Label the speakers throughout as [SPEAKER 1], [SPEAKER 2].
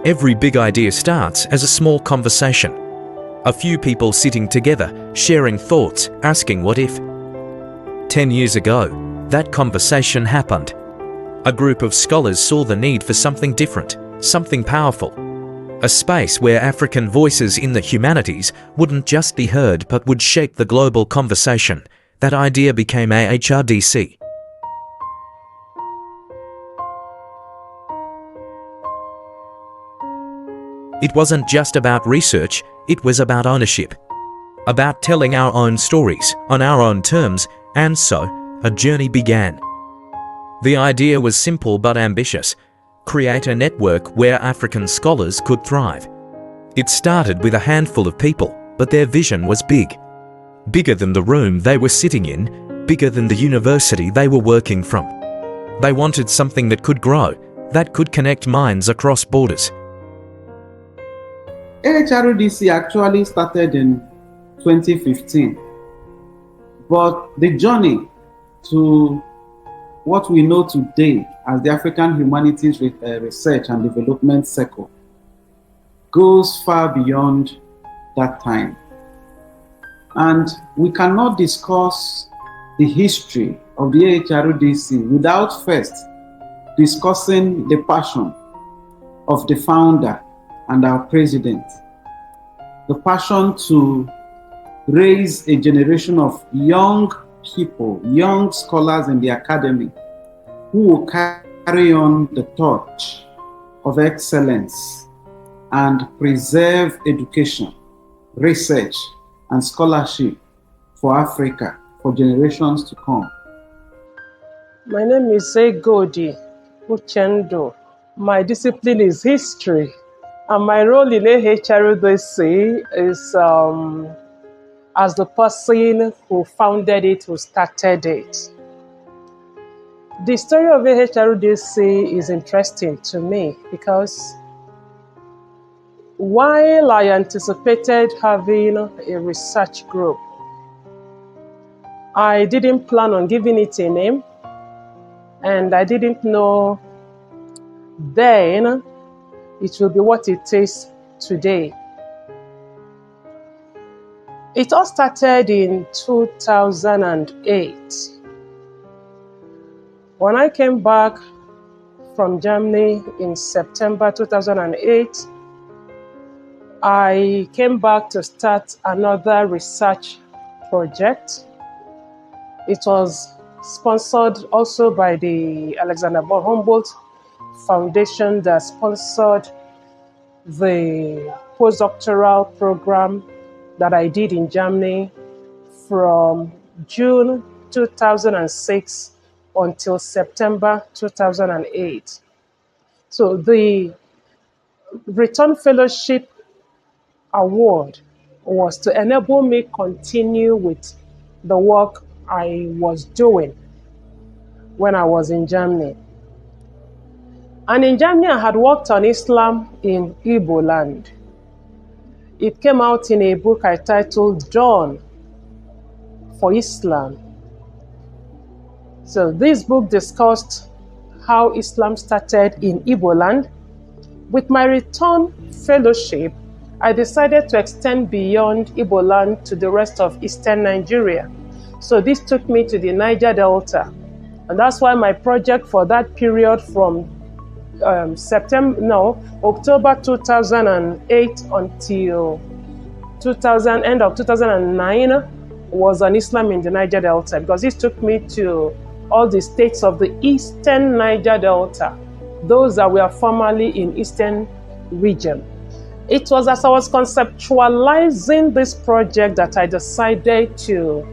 [SPEAKER 1] Every big idea starts as a small conversation. A few people sitting together, sharing thoughts, asking what if. 10 years ago, that conversation happened. A group of scholars saw the need for something different, something powerful. A space where African voices in the humanities wouldn't just be heard but would shape the global conversation. That idea became Ahrdc. It wasn't just about research, it was about ownership. About telling our own stories, on our own terms, and so, a journey began. The idea was simple but ambitious. Create a network where African scholars could thrive. It started with a handful of people, but their vision was big. Bigger than the room they were sitting in, bigger than the university they were working from. They wanted something that could grow, that could connect minds across borders.
[SPEAKER 2] Ahrdc actually started in 2015, but the journey to what we know today as the African Humanities Research and Development Circle goes far beyond that time. And we cannot discuss the history of the Ahrdc without first discussing the passion of the founder and our president. The passion to raise a generation of young people, young scholars in the academy who will carry on the torch of excellence and preserve education, research, and scholarship for Africa for generations to come.
[SPEAKER 3] My name is Godi Uchendo. My discipline is history, and my role in Ahrdc is as the person who founded it, who started it. The story of Ahrdc is interesting to me because while I anticipated having a research group, I didn't plan on giving it a name, and I didn't know then it will be what it is today. It all started in 2008. When I came back from Germany in September 2008, I came back to start another research project. It was sponsored also by the Alexander von Humboldt Foundation that sponsored the postdoctoral program that I did in Germany from June 2006 until September 2008. So the Return Fellowship Award was to enable me continue with the work I was doing when I was in Germany. And in Germany, I had worked on Islam in Igbo land. It came out in a book I titled Dawn for Islam. So this book discussed how Islam started in Igbo land. With my return fellowship, I decided to extend beyond Igbo land to the rest of Eastern Nigeria. So this took me to the Niger Delta. And that's why my project for that period from October 2008 until end of 2009 was on Islam in the Niger Delta, because this took me to all the states of the Eastern Niger Delta, those that were formerly in Eastern region. It was as I was conceptualizing this project that I decided to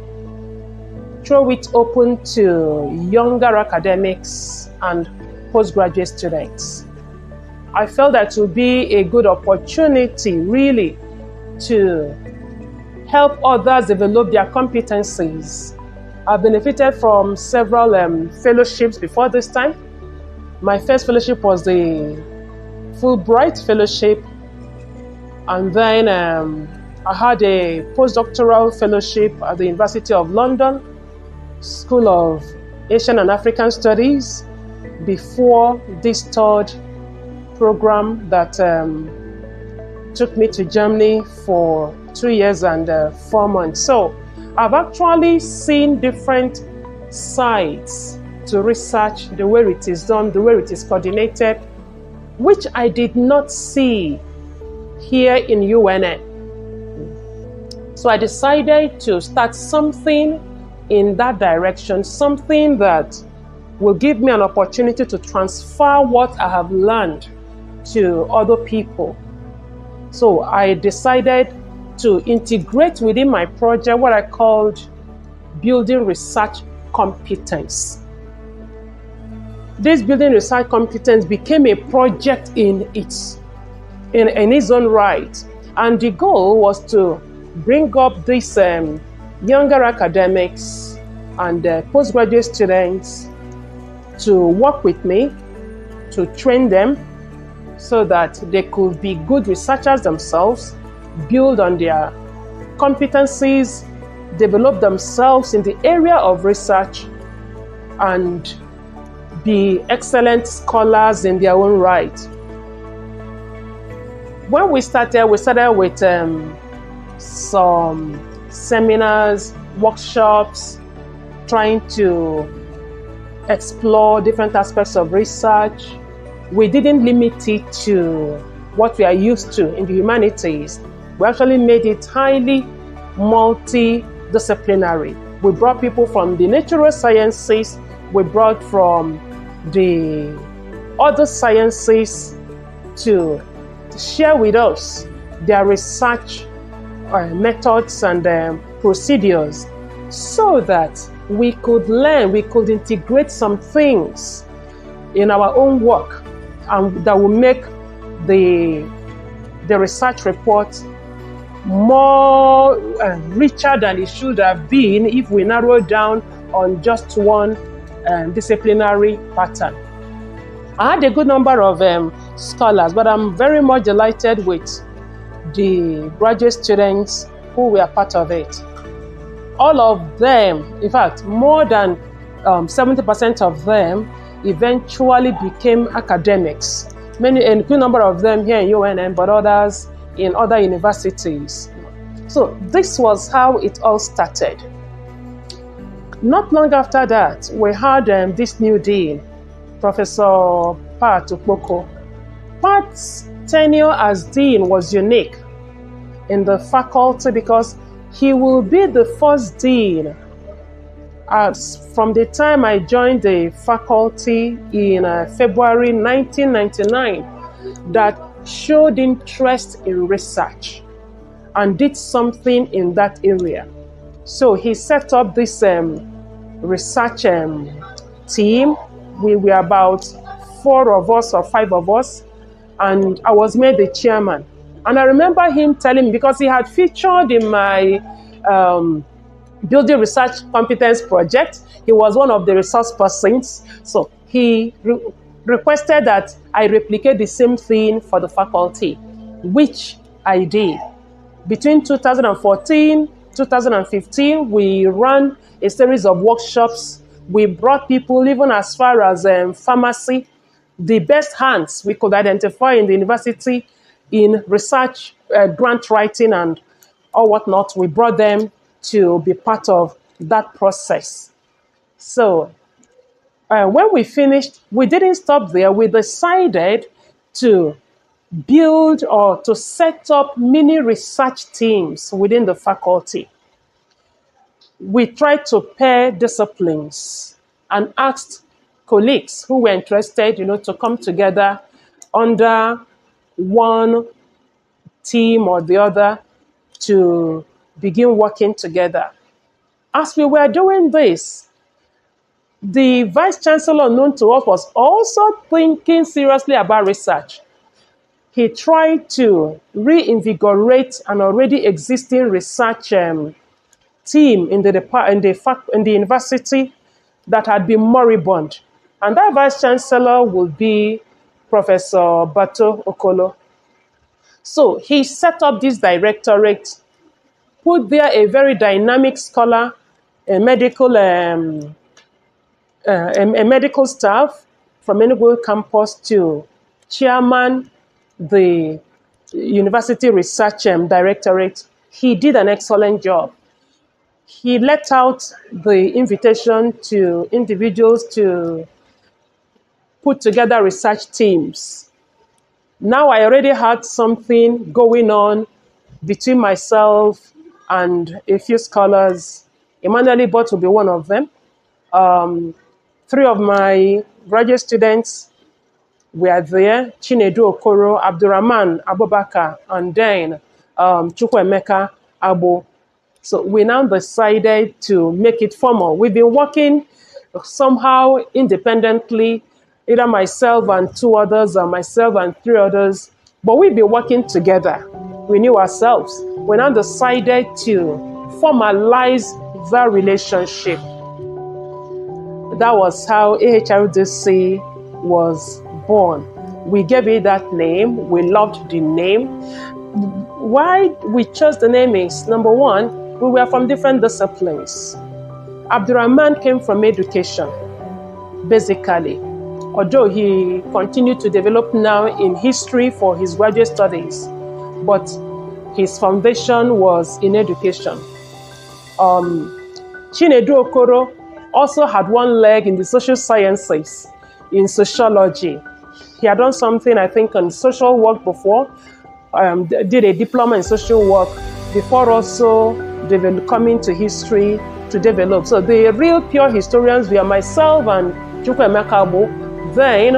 [SPEAKER 3] throw it open to younger academics and postgraduate students. I felt that it would be a good opportunity really to help others develop their competencies. I benefited from several fellowships before this time. My first fellowship was the Fulbright Fellowship, and then I had a postdoctoral fellowship at the University of London, School of Asian and African Studies, before this third program that took me to Germany for 2 years and 4 months. So I've actually seen different sides to research, the way it is done, the way it is coordinated, which I did not see here in UNN. So I decided to start something in that direction, something that will give me an opportunity to transfer what I have learned to other people. So I decided to integrate within my project what I called building research competence. This building research competence became a project in its own right. And the goal was to bring up these younger academics and postgraduate students to work with me, to train them so that they could be good researchers themselves, build on their competencies, develop themselves in the area of research, and be excellent scholars in their own right. When we started with some seminars, workshops, trying to explore different aspects of research. We didn't limit it to what we are used to in the humanities. We actually made it highly multidisciplinary. We brought people from the natural sciences, we brought from the other sciences to share with us their research methods and procedures so that we could learn, we could integrate some things in our own work and that will make the research report more richer than it should have been if we narrow down on just one disciplinary pattern. I had a good number of scholars, but I'm very much delighted with the graduate students who were part of it. All of them, in fact, more than 70% of them eventually became academics. A good number of them here in UNN, but others in other universities. So this was how it all started. Not long after that, we had this new dean, Professor Pat Ukpoko. Pat's tenure as dean was unique in the faculty because he will be the first dean from the time I joined the faculty in February 1999 that showed interest in research and did something in that area. So he set up this research team. We were about 4 of us or 5 of us, and I was made the chairman. And I remember him telling me, because he had featured in my building research competence project, he was one of the resource persons. So he requested that I replicate the same thing for the faculty, which I did. Between 2014, 2015, we ran a series of workshops. We brought people even as far as pharmacy, the best hands we could identify in the university in research, grant writing, and all whatnot. We brought them to be part of that process. So when we finished, we didn't stop there. We decided to build or to set up mini research teams within the faculty. We tried to pair disciplines and asked colleagues who were interested, to come together under one team or the other to begin working together. As we were doing this, the vice chancellor, known to us, was also thinking seriously about research. He tried to reinvigorate an already existing research team in the university that had been moribund. And that vice chancellor would be Professor Bato Okolo. So he set up this directorate, put there a very dynamic scholar, a medical staff from Enugu campus to chairman, the University Research Directorate. He did an excellent job. He let out the invitation to individuals to put together research teams. Now I already had something going on between myself and a few scholars. Emmanuel Ibot will be one of them. Three of my graduate students were there: Chinedu Okoro, Abdurrahman Abubakar, and then Chukwemeka Abo. So we now decided to make it formal. We've been working somehow independently, either myself and two others, or myself and three others, but we've been working together. We knew ourselves. We now decided to formalize that relationship. That was how Ahrdc was born. We gave it that name. We loved the name. Why we chose the name is, number one, we were from different disciplines. Abdurrahman came from education, basically, although he continued to develop now in history for his graduate studies, but his foundation was in education. Chinedu Okoro also had one leg in the social sciences, in sociology. He had done something, I think, on social work before, did a diploma in social work before also coming to history to develop. So the real pure historians were myself and Chukwemeka Abo, then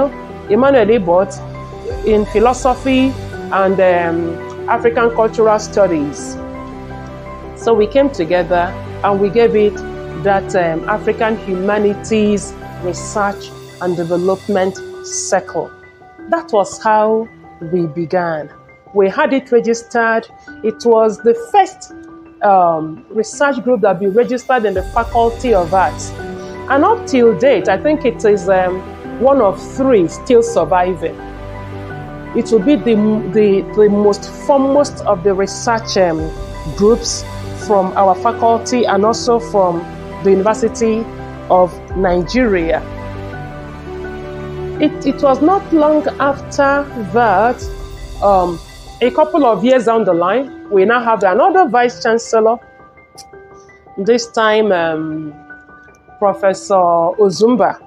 [SPEAKER 3] Emmanuel Ibot in philosophy and African cultural studies. So we came together and we gave it that African Humanities Research and Development Circle. That was how we began. We had it registered. It was the first research group that be registered in the Faculty of Arts. And up till date, I think it is one of three still surviving. It will be the most foremost of the research groups from our faculty and also from the University of Nigeria. It was not long after that, a couple of years down the line, we now have another vice chancellor, this time Professor Ozumba.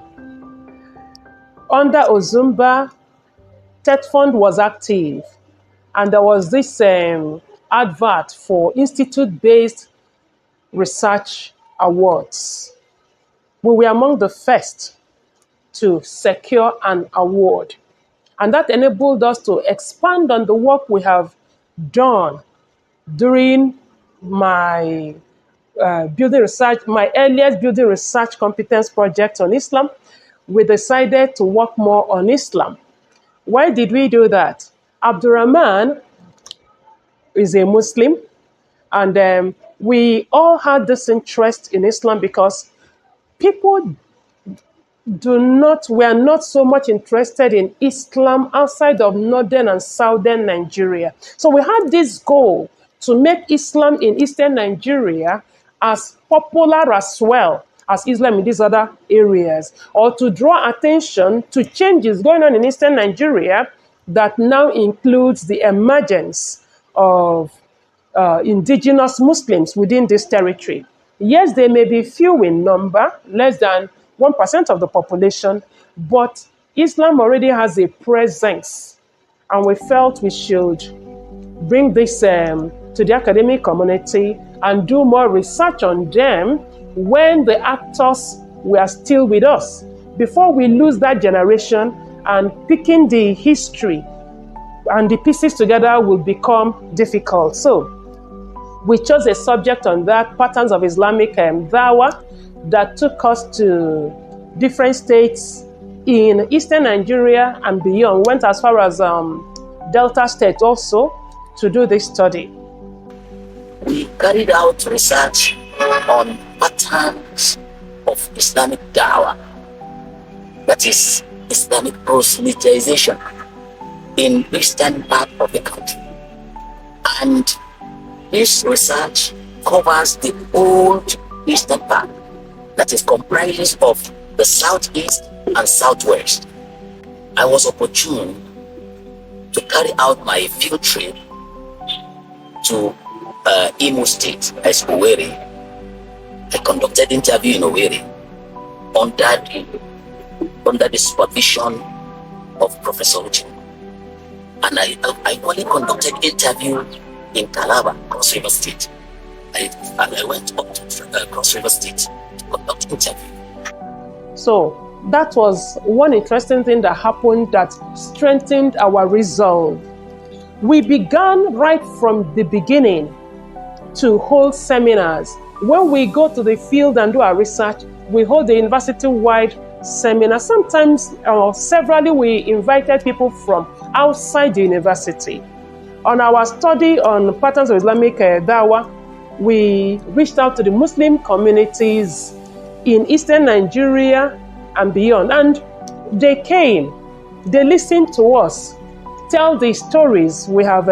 [SPEAKER 3] Under Ozumba, TED Fund was active, and there was this advert for institute-based research awards. We were among the first to secure an award, and that enabled us to expand on the work we have done during my my earliest building research competence project on Islam. We decided to work more on Islam. Why did we do that? Abdurrahman is a Muslim, and we all had this interest in Islam because people were not so much interested in Islam outside of northern and southern Nigeria. So we had this goal to make Islam in eastern Nigeria as popular as well as Islam in these other areas, or to draw attention to changes going on in eastern Nigeria that now includes the emergence of indigenous Muslims within this territory. Yes, they may be few in number, less than 1% of the population, but Islam already has a presence, and we felt we should bring this to the academic community and do more research on them when the actors were still with us, before we lose that generation, and picking the history and the pieces together will become difficult. So we chose a subject on that, patterns of Islamic dawah, that took us to different states in eastern Nigeria and beyond. Went as far as Delta State also to do this study.
[SPEAKER 4] We carried out research on patterns of Islamic dawah, that is Islamic proselytization in eastern part of the country. And this research covers the old eastern part, that is comprises of the southeast and southwest. I was opportune carry out my field trip to Imo State, as Owerri. I conducted interview in Owerri under the supervision of Professor Uche. And I only conducted interview in Calabar, Cross River State. I went up to Cross River State to conduct interview.
[SPEAKER 3] So that was one interesting thing that happened that strengthened our resolve. We began right from the beginning to hold seminars. When we go to the field and do our research, we hold the university-wide seminar. Sometimes, severally, we invited people from outside the university. On our study on patterns of Islamic Dawah, we reached out to the Muslim communities in Eastern Nigeria and beyond. And they came, they listened to us, tell the stories we have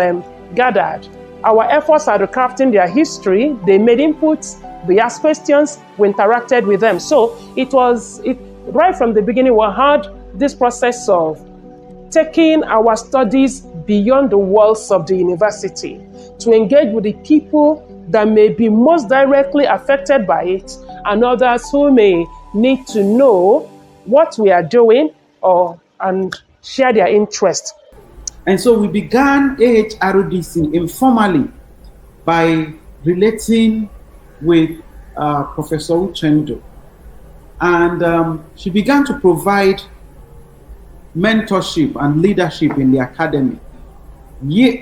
[SPEAKER 3] gathered. Our efforts are crafting their history. They made inputs, they asked questions, we interacted with them. So right from the beginning, we had this process of taking our studies beyond the walls of the university to engage with the people that may be most directly affected by it and others who may need to know what we are doing and share their interest.
[SPEAKER 2] And so we began Ahrdc informally by relating with Professor Uchendo. And she began to provide mentorship and leadership in the academy.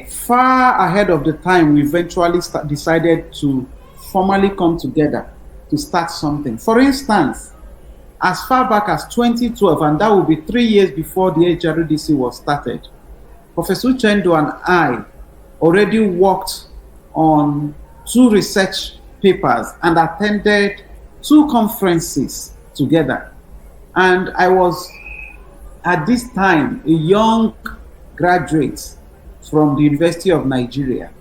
[SPEAKER 2] Far ahead of the time, we eventually decided to formally come together to start something. For instance, as far back as 2012, and that will be 3 years before the Ahrdc was started, Professor Uchendo and I already worked on 2 research papers and attended 2 conferences together. And I was, at this time, a young graduate from the University of Nigeria,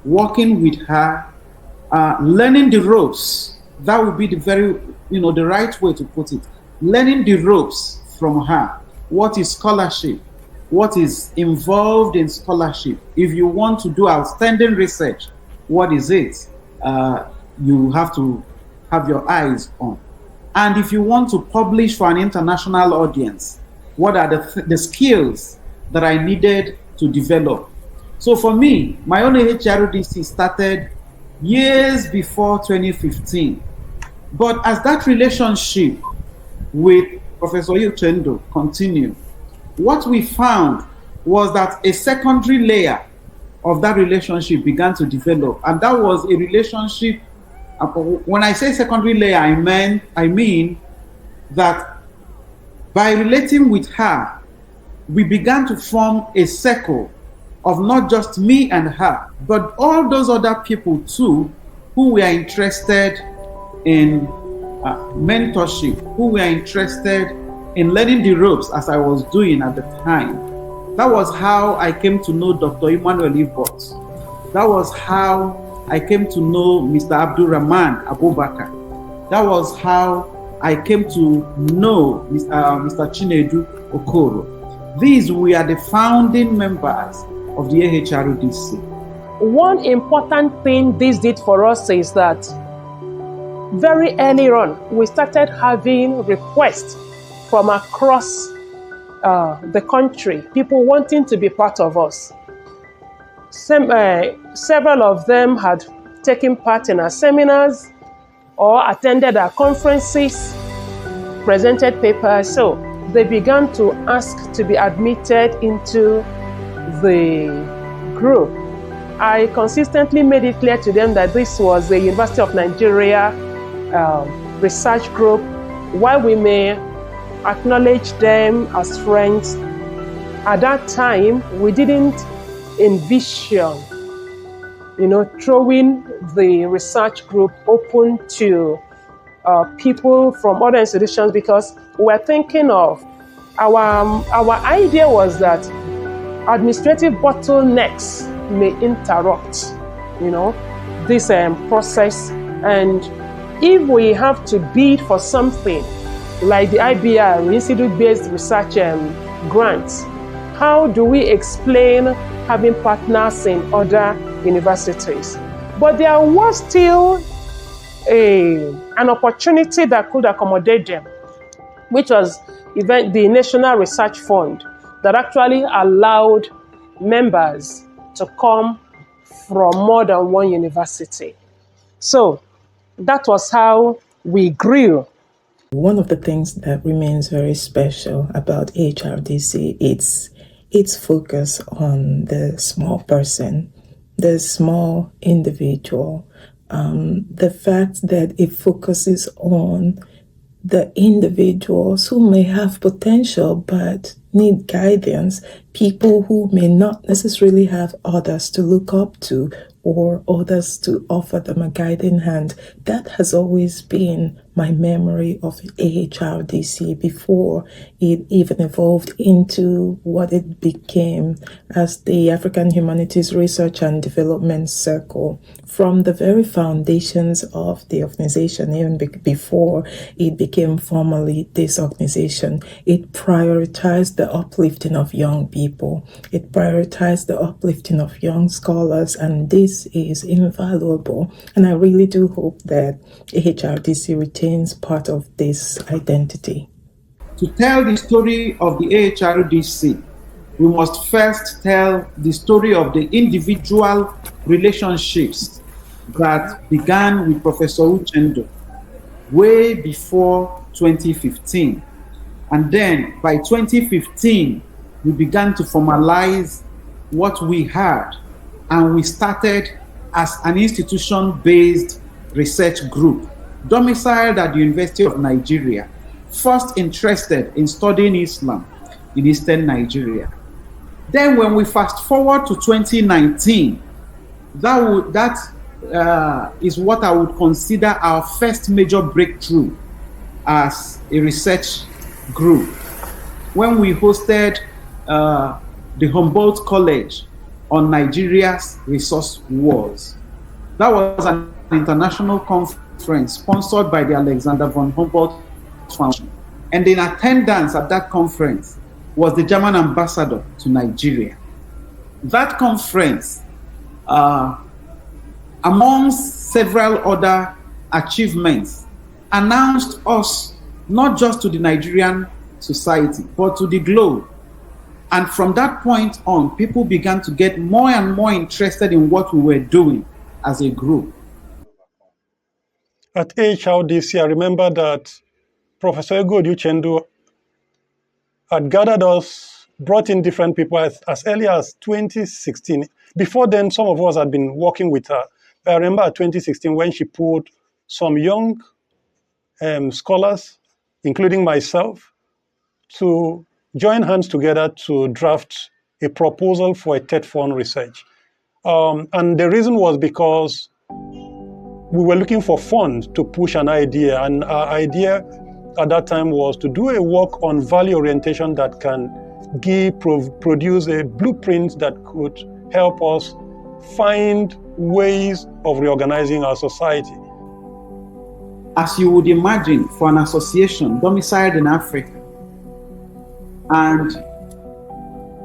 [SPEAKER 2] working with her, learning the ropes. That would be the right way to put it. Learning the ropes from her. What is scholarship? What is involved in scholarship? If you want to do outstanding research, what is it? You have to have your eyes on. And if you want to publish for an international audience, what are the skills that I needed to develop? So for me, my own Ahrdc started years before 2015. But as that relationship with Professor Uchendo continued, what we found was that a secondary layer of that relationship began to develop. And that was a relationship, when I say secondary layer, I mean that by relating with her, we began to form a circle of not just me and her, but all those other people too, who were interested in mentorship, who were interested in learning the ropes as I was doing at the time. That was how I came to know Dr. Emmanuel Ibot. That was how I came to know Mr. Abdul Rahman Abubakar. That was how I came to know Mr. Chinedu Okoro. These were the founding members of the Ahrdc.
[SPEAKER 3] One important thing this did for us is that very early on, we started having requests from across the country, people wanting to be part of us. Several of them had taken part in our seminars or attended our conferences, presented papers. So they began to ask to be admitted into the group. I consistently made it clear to them that this was the University of Nigeria research group. While we may acknowledge them as friends, at that time we didn't envision, throwing the research group open to people from other institutions, because we're thinking of our idea was that administrative bottlenecks may interrupt, this process. And if we have to bid for something like the IBR, Institute-Based Research grants, how do we explain having partners in other universities? But there was still an opportunity that could accommodate them, which was the National Research Fund, that actually allowed members to come from more than one university. So that was how we grew.
[SPEAKER 5] One of the things that remains very special about HRDC is its focus on the small person, the small individual, the fact that it focuses on the individuals who may have potential but need guidance, people who may not necessarily have others to look up to or others to offer them a guiding hand. That has always been my memory of AHRDC before it even evolved into what it became as the African Humanities Research and Development Circle. From the very foundations of the organization, even before it became formally this organization, it prioritized the uplifting of young people. It prioritized the uplifting of young scholars, and this is invaluable. And I really do hope that AHRDC retains part of this identity.
[SPEAKER 2] To tell the story of the AHRDC, we must first tell the story of the individual relationships that began with Professor Uchendo way before 2015. And then by 2015, we began to formalize what we had, and we started as an institution-based research group, domiciled at the University of Nigeria, first interested in studying Islam in Eastern Nigeria. Then when we fast forward to 2019, that is what I would consider our first major breakthrough as a research group, when we hosted the Humboldt College on Nigeria's resource wars. That was an international conference sponsored by the Alexander von Humboldt Foundation. And in attendance at that conference was the German ambassador to Nigeria. That conference, amongst several other achievements, announced us not just to the Nigerian society, but to the globe. And from that point on, people began to get more and more interested in what we were doing as a group.
[SPEAKER 6] At HRDC, I remember that Professor Ego Uchendu had gathered us, brought in different people as early as 2016. Before then, some of us had been working with her. But I remember at 2016 when she pulled some young scholars, including myself, to join hands together to draft a proposal for a TED Fund research. And the reason was because we were looking for funds to push an idea, and our idea at that time was to do a work on value orientation that can produce a blueprint that could help us find ways of reorganizing our society.
[SPEAKER 2] As you would imagine, for an association domiciled in Africa, and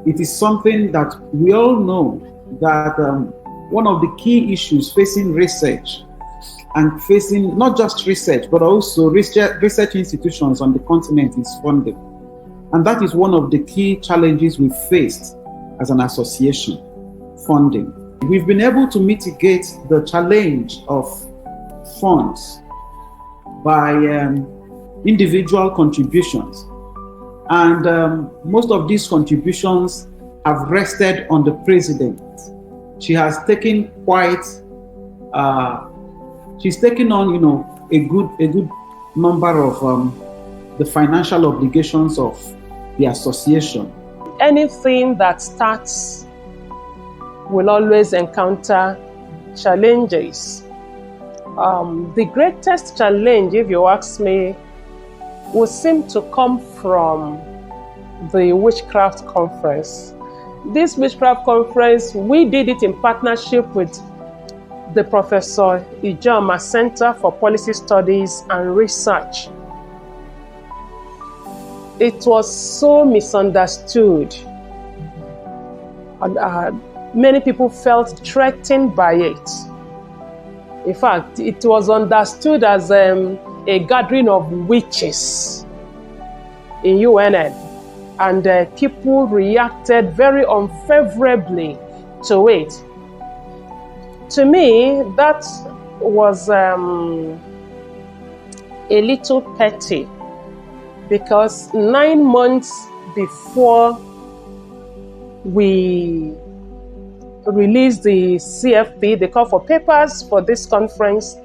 [SPEAKER 2] it is something that we all know that one of the key issues facing research, and facing not just research, but also research institutions on the continent, is funding. And that is one of the key challenges we faced as an association, funding. We've been able to mitigate the challenge of funds by individual contributions. And most of these contributions have rested on the president. She has taken she's taken on, a good number of the financial obligations of the association.
[SPEAKER 3] Anything that starts will always encounter challenges. The greatest challenge, if you ask me, would seem to come from the Witchcraft Conference. This Witchcraft Conference, we did it in partnership with the Professor Ijoma Center for Policy Studies and Research. It was so misunderstood Many people felt threatened by it. In fact, it was understood as a gathering of witches in UNN, and people reacted very unfavorably to it. To me, that was a little petty, because 9 months before we released the CFP, the call for papers for this conference,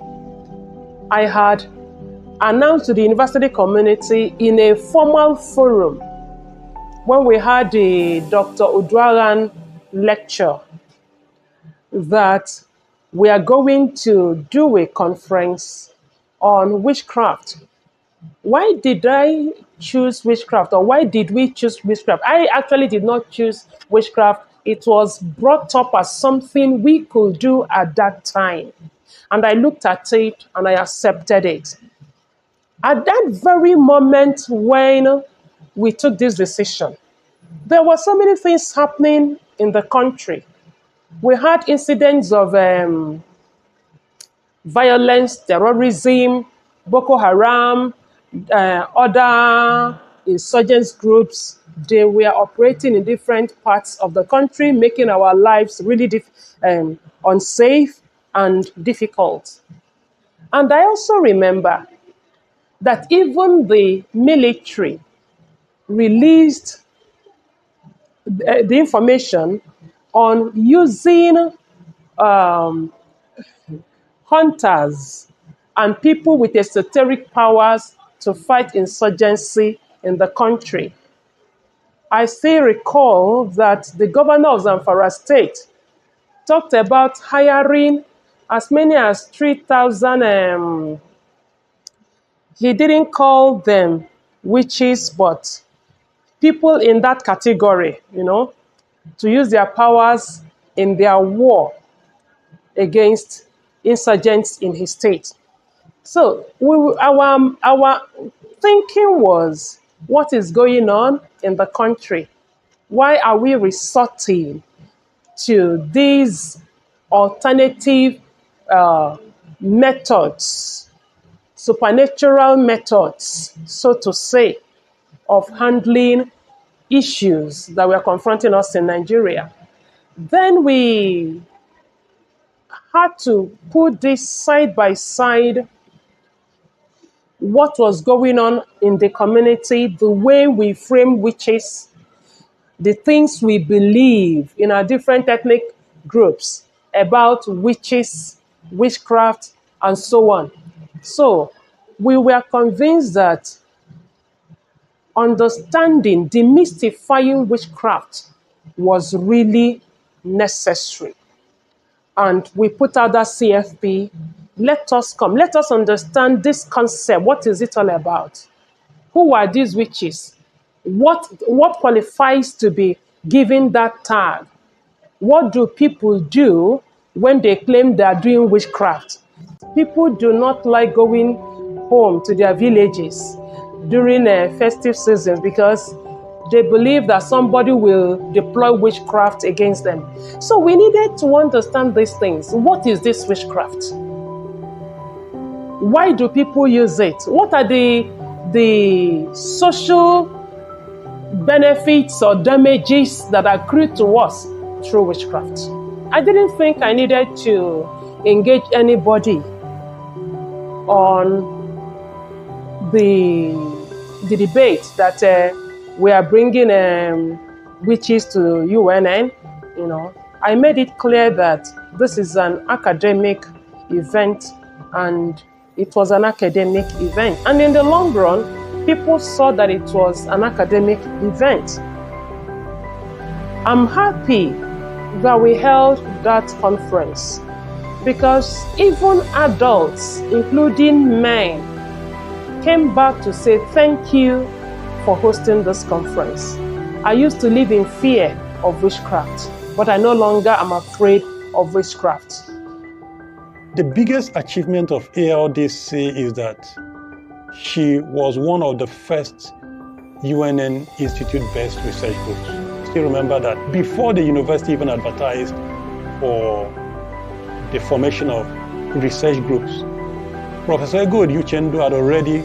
[SPEAKER 3] I had announced to the university community in a formal forum when we had the Dr. Udwaran lecture that we are going to do a conference on witchcraft. Why did I choose witchcraft, or why did we choose witchcraft? I actually did not choose witchcraft. It was brought up as something we could do at that time. And I looked at it and I accepted it. At that very moment when we took this decision, there were so many things happening in the country. We had incidents of violence, terrorism, Boko Haram, other insurgents groups. They were operating in different parts of the country, making our lives really unsafe and difficult. And I also remember that even the military released the information on using hunters and people with esoteric powers to fight insurgency in the country. I still recall that the governor of Zamfara State talked about hiring as many as 3,000, he didn't call them witches, but people in that category, to use their powers in their war against insurgents in his state. So our thinking was, what is going on in the country? Why are we resorting to these alternative methods, supernatural methods, so to say, of handling issues that were confronting us in Nigeria? Then we had to put this side by side, what was going on in the community, the way we frame witches, the things we believe in our different ethnic groups about witches, witchcraft, and so on. So we were convinced that understanding, demystifying witchcraft was really necessary. And we put out that CFP. Let us come. Let us understand this concept. What is it all about? Who are these witches? What qualifies to be given that tag? What do people do when they claim they are doing witchcraft? People do not like going home to their villages during festive seasons because they believe that somebody will deploy witchcraft against them. So we needed to understand these things. What is this witchcraft? Why do people use it? What are the social benefits or damages that accrue to us through witchcraft? I didn't think I needed to engage anybody on the debate that we are bringing witches to UNN. I made it clear that this is an academic event, and it was an academic event. And in the long run, people saw that it was an academic event. I'm happy that we held that conference because even adults, including men, came back to say thank you for hosting this conference. I used to live in fear of witchcraft, but I no longer am afraid of witchcraft.
[SPEAKER 6] The biggest achievement of Ahrdc is that she was one of the first UNN Institute-based research groups still remember that before the university even advertised for the formation of research groups, Professor Good Uchendu had already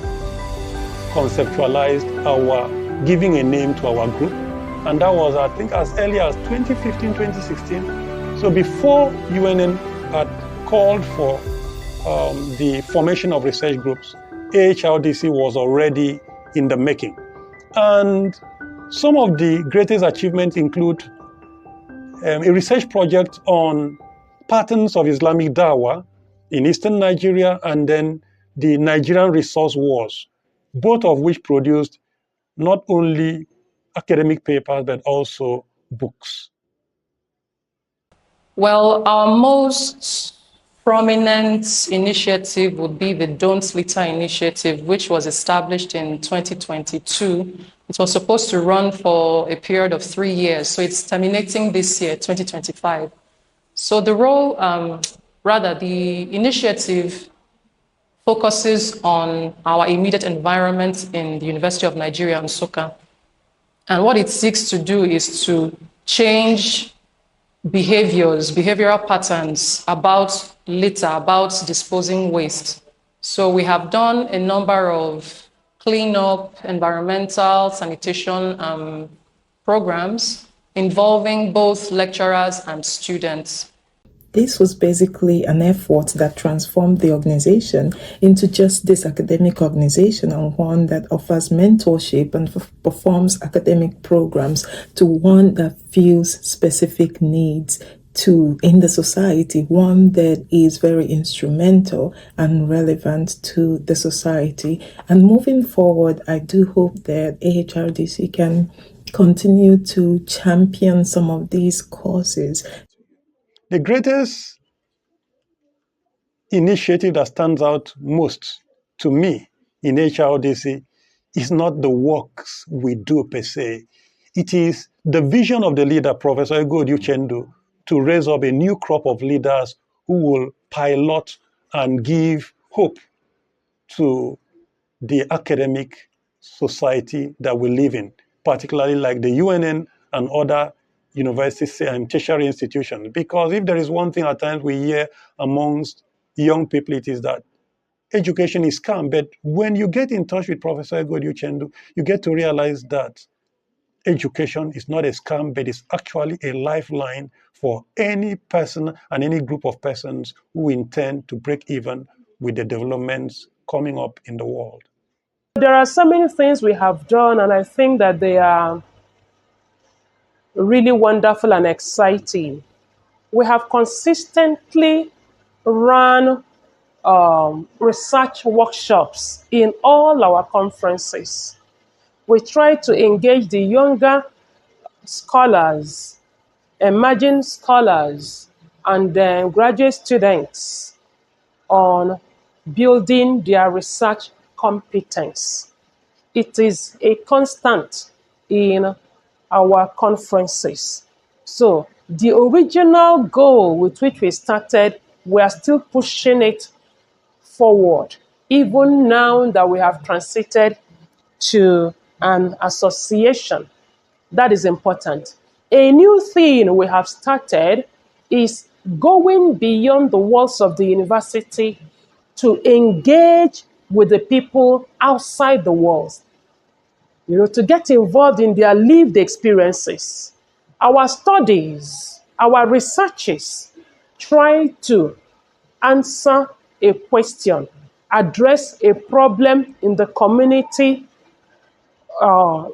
[SPEAKER 6] conceptualized our giving a name to our group. And that was, I think, as early as 2015, 2016. So before UNN had called for the formation of research groups, AHRDC was already in the making. And some of the greatest achievements include a research project on patterns of Islamic Dawah in eastern Nigeria, and then the Nigerian resource wars, both of which produced not only academic papers, but also books.
[SPEAKER 7] Well, our most prominent initiative would be the Don't Litter initiative, which was established in 2022. It was supposed to run for a period of 3 years, so it's terminating this year, 2025. So the role, the initiative focuses on our immediate environment in the University of Nigeria, Nsukka. And what it seeks to do is to change behavioral patterns about litter, about disposing waste. So we have done a number of cleanup, environmental, sanitation programs involving both lecturers and students.
[SPEAKER 5] This was basically an effort that transformed the organization into just this academic organization, and one that offers mentorship and performs academic programs to one that fills specific needs in the society, one that is very instrumental and relevant to the society. And moving forward, I do hope that AHRDC can continue to champion some of these causes.
[SPEAKER 6] The greatest initiative that stands out most to me in HRDC is not the works we do per se. It is the vision of the leader, Professor Ego Uchendu, to raise up a new crop of leaders who will pilot and give hope to the academic society that we live in, particularly like the UNN and other universities and tertiary institutions. Because if there is one thing at times we hear amongst young people, it is that education is scam. But when you get in touch with Professor Ego Uchendu, you get to realize that education is not a scam, but it's actually a lifeline for any person and any group of persons who intend to break even with the developments coming up in the world.
[SPEAKER 3] There are so many things we have done, and I think that they are really wonderful and exciting. We have consistently run research workshops in all our conferences. We try to engage the younger scholars, emerging scholars, and then graduate students on building their research competence. It is a constant in our conferences. So the original goal with which we started, we are still pushing it forward, even now that we have transited to an association. That is important. A new thing we have started is going beyond the walls of the university to engage with the people outside the walls, to get involved in their lived experiences. Our studies, our researches try to answer a question, address a problem in the community,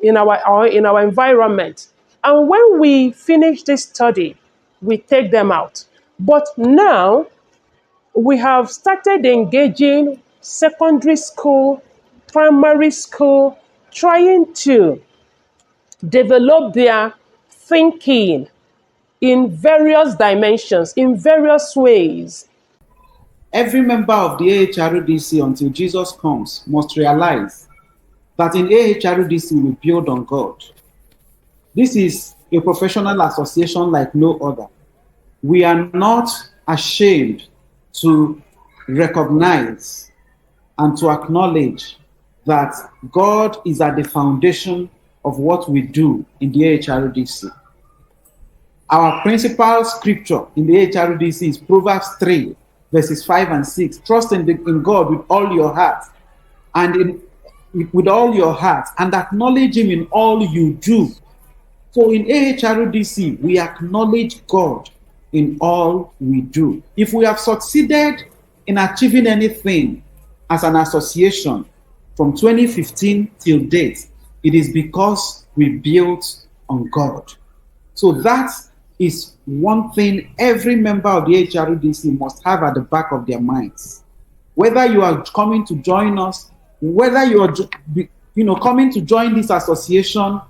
[SPEAKER 3] in our environment. And when we finish this study, we take them out. But now we have started engaging secondary school, primary school, trying to develop their thinking in various dimensions, in various ways.
[SPEAKER 2] Every member of the AHRDC until Jesus comes must realize that in AHRDC we build on God. This is a professional association like no other. We are not ashamed to recognize and to acknowledge that God is at the foundation of what we do in the AHRDC. Our principal scripture in the HRDC is Proverbs 3, verses 5 and 6. Trust in God with all your heart and with all your heart, and acknowledge him in all you do. So in AHRDC, we acknowledge God in all we do. If we have succeeded in achieving anything as an association from 2015 till date, it is because we built on God. So that is one thing every member of the HRDC must have at the back of their minds. Whether you are coming to join us, whether you are coming to join this association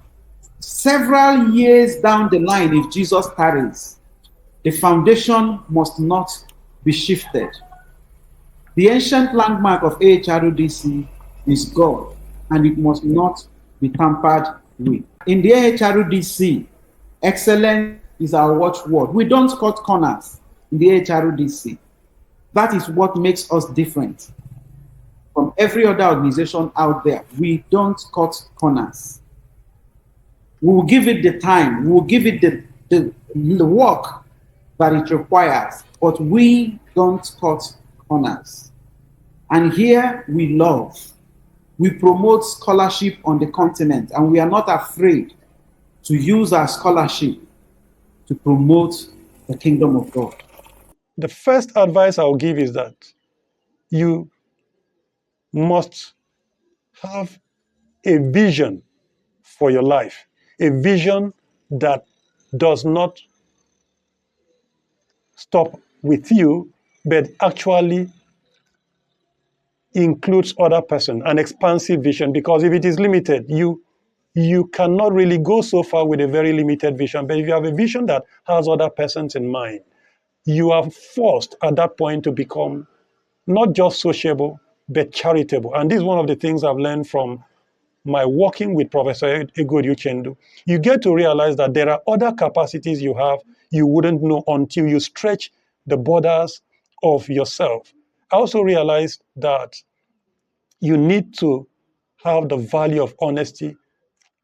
[SPEAKER 2] several years down the line, if Jesus tarries, the foundation must not be shifted. The ancient landmark of AHRDC is God, and it must not be tampered with. In the AHRDC, excellence is our watchword. We don't cut corners in the HRDC. That is what makes us different from every other organization out there. We don't cut corners. We will give it the time. We will give it the work that it requires, but we don't cut corners. And here we love. We promote scholarship on the continent, and we are not afraid to use our scholarship to promote the kingdom of God.
[SPEAKER 6] The first advice I'll give is that you must have a vision for your life, a vision that does not stop with you, but actually includes other person, an expansive vision. Because if it is limited, you cannot really go so far with a very limited vision. But if you have a vision that has other persons in mind, you are forced at that point to become not just sociable, but charitable. And this is one of the things I've learned from my working with Professor Egod Uchendu. You get to realize that there are other capacities you have you wouldn't know until you stretch the borders of yourself. I also realized that you need to have the value of honesty,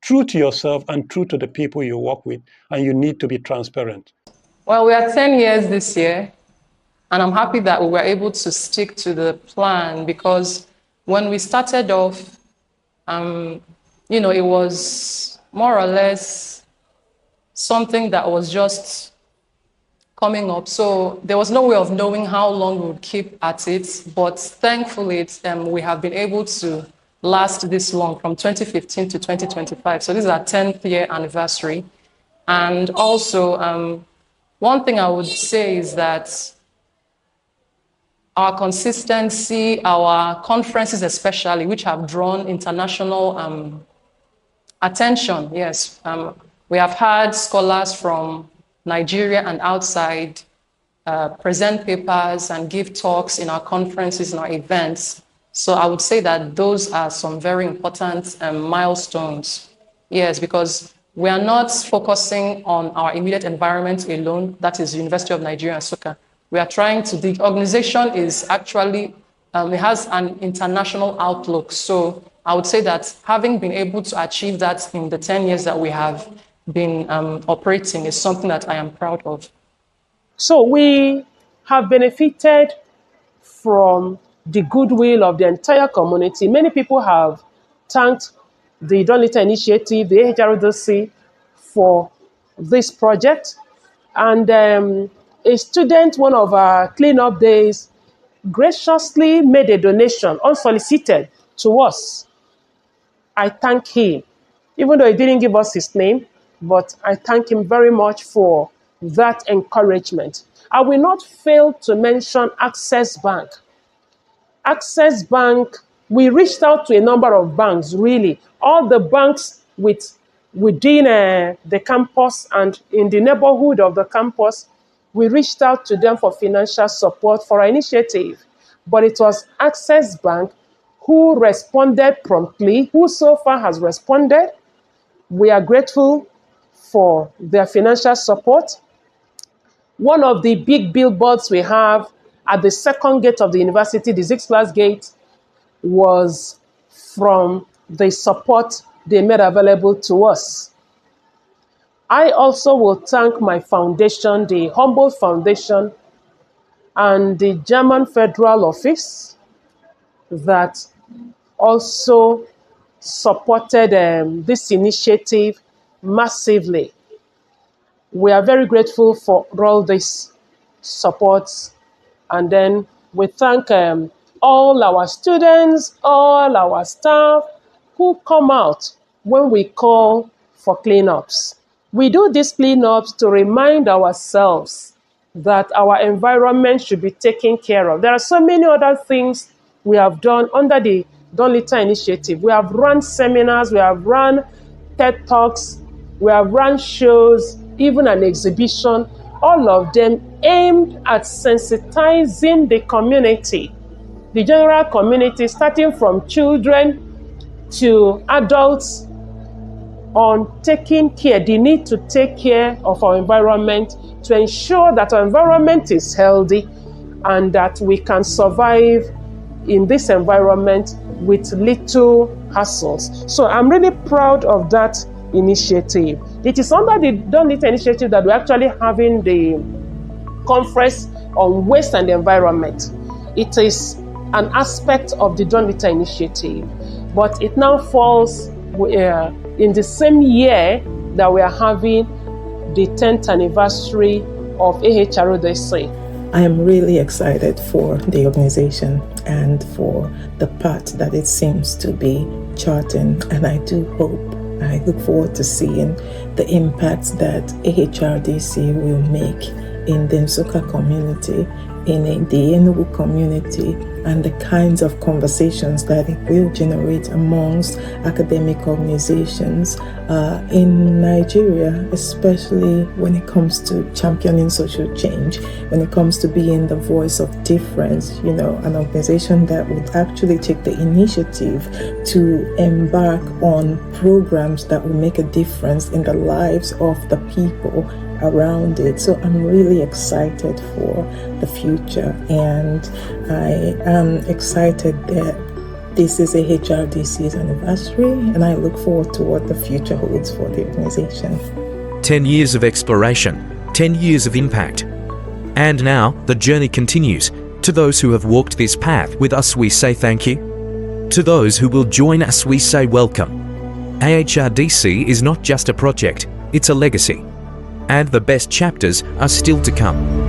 [SPEAKER 6] true to yourself and true to the people you work with, and you need to be transparent.
[SPEAKER 7] Well, we are 10 years this year, and I'm happy that we were able to stick to the plan, because when we started off, it was more or less something that was just coming up. So there was no way of knowing how long we would keep at it, but thankfully we have been able to last this long, from 2015 to 2025. So this is our 10th year anniversary. And also, one thing I would say is that our consistency, our conferences especially, which have drawn international attention, yes. We have had scholars from Nigeria and outside present papers and give talks in our conferences and our events. So I would say that those are some very important milestones. Yes, because we are not focusing on our immediate environment alone, that is University of Nigeria, Nsukka. We are trying to, the organization is actually, it has an international outlook. So I would say that having been able to achieve that in the 10 years that we have been operating is something that I am proud of.
[SPEAKER 3] So we have benefited from the goodwill of the entire community. Many people have thanked the Don't Litter Initiative, the HRDC, for this project. And a student, one of our cleanup days, graciously made a donation, unsolicited, to us. I thank him, even though he didn't give us his name, but I thank him very much for that encouragement. I will not fail to mention Access Bank. Access Bank, we reached out to a number of banks, really. All the banks within the campus and in the neighborhood of the campus, we reached out to them for financial support for our initiative. But it was Access Bank who responded promptly, who so far has responded. We are grateful for their financial support. One of the big billboards we have at the second gate of the university, the 6th class gate, was from the support they made available to us. I also will thank my foundation, the Humboldt Foundation, and the German Federal Office that also supported this initiative massively. We are very grateful for all this support. And then we thank all our students, all our staff who come out when we call for cleanups. We do these cleanups to remind ourselves that our environment should be taken care of. There are so many other things we have done under the Don't Litter initiative. We have run seminars, we have run TED Talks, we have run shows, even an exhibition, all of them aimed at sensitizing the community, the general community, starting from children to adults, on taking care, the need to take care of our environment to ensure that our environment is healthy and that we can survive in this environment with little hassles. So I'm really proud of that initiative. It is under the Don't Litter initiative that we're actually having the conference on waste and environment. It is an aspect of the Don't Litter initiative, but it now falls in the same year that we are having the 10th anniversary of Ahrdc.
[SPEAKER 5] I am really excited for the organization and for the path that it seems to be charting, and I look forward to seeing the impacts that Ahrdc will make in the Nsukka community, in the Enugu community, and the kinds of conversations that it will generate amongst academic organizations in Nigeria, especially when it comes to championing social change, when it comes to being the voice of difference, an organization that would actually take the initiative to embark on programs that will make a difference in the lives of the people around it. So I'm really excited for the future, and I am excited that this is Ahrdc's anniversary, and I look forward to what the future holds for the organization.
[SPEAKER 1] 10 years of exploration, 10 years of impact. And now the journey continues. To those who have walked this path with us, we say thank you. To those who will join us, we say welcome. Ahrdc is not just a project, it's a legacy. And the best chapters are still to come.